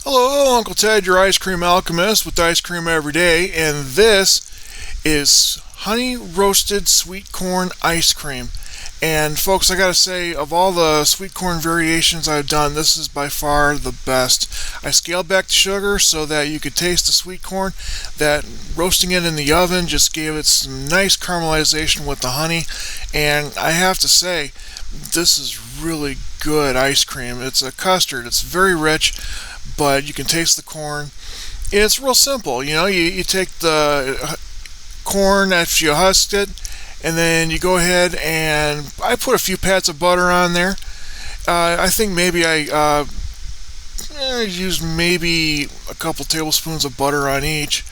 Hello, Uncle Ted, your ice cream alchemist with ice cream every day, and this is honey roasted sweet corn ice cream. And folks, I gotta say, of all the sweet corn variations I've done, this is by far the best. I scaled back the sugar so that you could taste the sweet corn. That roasting it in the oven just gave it some nice caramelization with the honey, and I have to say, this is really good ice cream. It's a custard, it's very rich, but you can taste the corn. It's real simple. You take the corn after you husk it, and then you go ahead and I put a few pats of butter on there. I think maybe I used maybe a couple tablespoons of butter on each,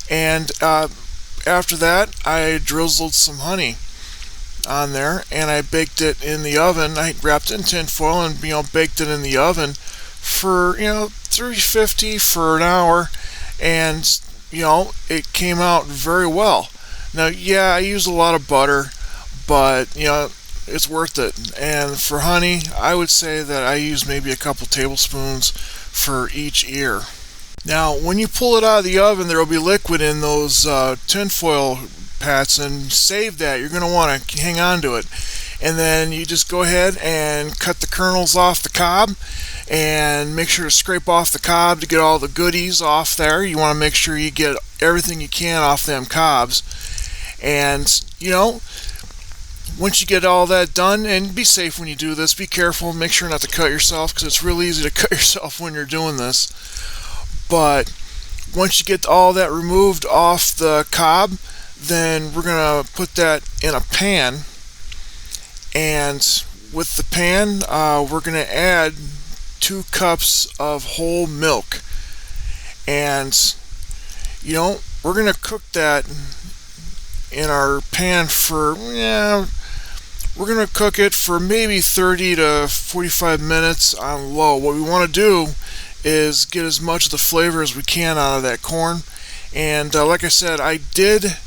and after that I drizzled some honey on there, and I baked it in the oven. I wrapped it in tin foil and baked it in the oven for 350 for an hour, and it came out very well. Now, yeah, I used a lot of butter, but it's worth it. And for honey, I would say that I use maybe a couple tablespoons for each ear. Now, when you pull it out of the oven, there will be liquid in those tinfoil pats, and save that. You're going to want to hang on to it. And then you just go ahead and cut the kernels off the cob, and make sure to scrape off the cob to get all the goodies off there. You want to make sure you get everything you can off them cobs. And once you get all that done, and be safe when you do this, be careful, make sure not to cut yourself, because it's real easy to cut yourself when you're doing this. But once you get all that removed off the cob, then we're going to put that in a pan, and with the pan we're going to add 2 cups of whole milk, and we're going to cook that in our pan for we're going to cook it for maybe 30 to 45 minutes on low. What we want to do is get as much of the flavor as we can out of that corn, and like I said, I did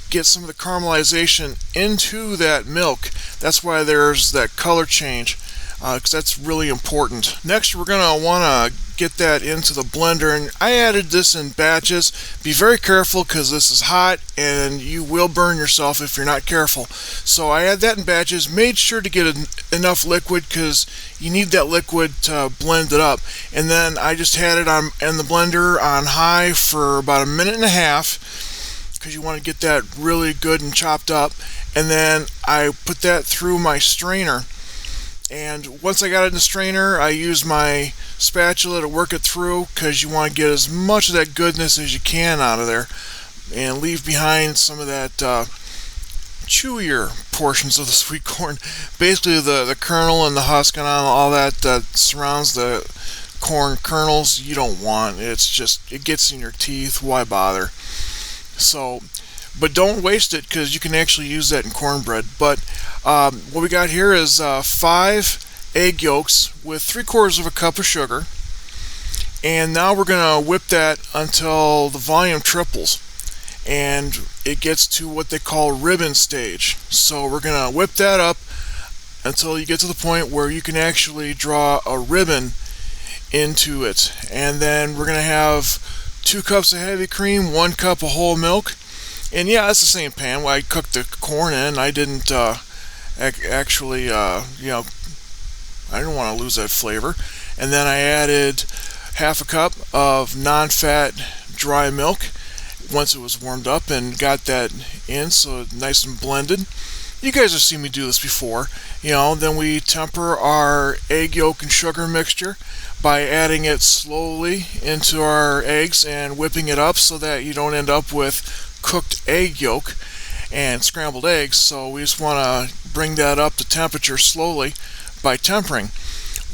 get some of the caramelization into that milk. That's why there's that color change, because that's really important. Next, we're going to want to get that into the blender, and I added this in batches. Be very careful, because this is hot and you will burn yourself if you're not careful. So I add that in batches. Made sure to get enough liquid, because you need that liquid to blend it up. And then I just had it in the blender on high for about a minute and a half, because you want to get that really good and chopped up. And then I put that through my strainer, and once I got it in the strainer, I used my spatula to work it through, because you want to get as much of that goodness as you can out of there, and leave behind some of that chewier portions of the sweet corn. Basically the kernel and the husk and all that surrounds the corn kernels, you don't want. It gets in your teeth. Why bother? So, but don't waste it, because you can actually use that in cornbread. But what we got here is 5 egg yolks with 3/4 of a cup of sugar, and now we're going to whip that until the volume triples and it gets to what they call ribbon stage. So we're going to whip that up until you get to the point where you can actually draw a ribbon into it, and then we're going to have 2 cups of heavy cream, 1 cup of whole milk. And yeah, that's the same pan where I cooked the corn in. I didn't actually, I didn't want to lose that flavor. And then I added half a cup of non-fat dry milk once it was warmed up, and got that in so nice and blended. You guys have seen me do this before. Then we temper our egg yolk and sugar mixture by adding it slowly into our eggs and whipping it up, so that you don't end up with cooked egg yolk and scrambled eggs. So we just want to bring that up to temperature slowly by tempering.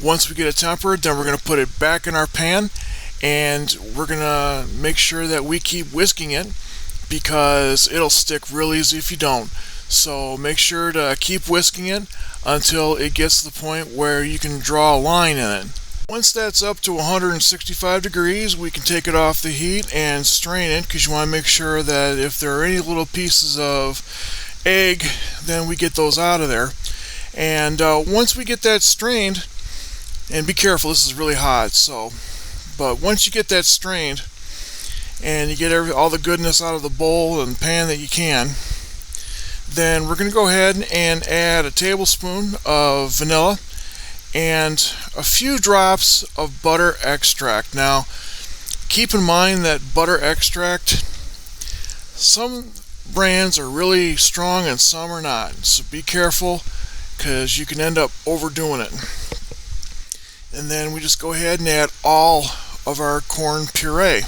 Once we get it tempered, then we're going to put it back in our pan, and we're going to make sure that we keep whisking it, because it'll stick real easy if you don't. So make sure to keep whisking it until it gets to the point where you can draw a line in it. Once that's up to 165 degrees, we can take it off the heat and strain it, because you want to make sure that if there are any little pieces of egg, then we get those out of there. And once we get that strained, and be careful, this is really hot, so But once you get that strained and you get all the goodness out of the bowl and pan that you can, then we're going to go ahead and add a tablespoon of vanilla and a few drops of butter extract. Now, keep in mind that butter extract, some brands are really strong and some are not, so be careful because you can end up overdoing it. And then we just go ahead and add all of our corn puree,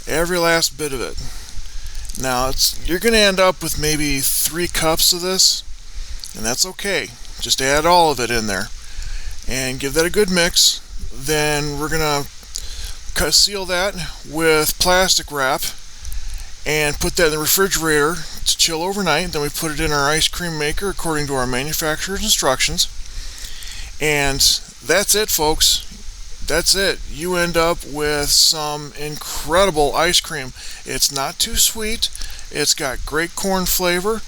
every last bit of it. Now you're going to end up with maybe 3 cups of this, and that's okay. Just add all of it in there and give that a good mix. Then we're going to seal that with plastic wrap and put that in the refrigerator to chill overnight. Then we put it in our ice cream maker according to our manufacturer's instructions. And that's it, folks. That's it. You end up with some incredible ice cream. It's not too sweet. It's got great corn flavor.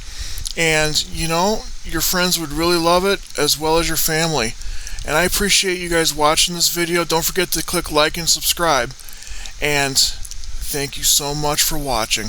And, you know, your friends would really love it as well as your family. And I appreciate you guys watching this video. Don't forget to click like and subscribe. And thank you so much for watching.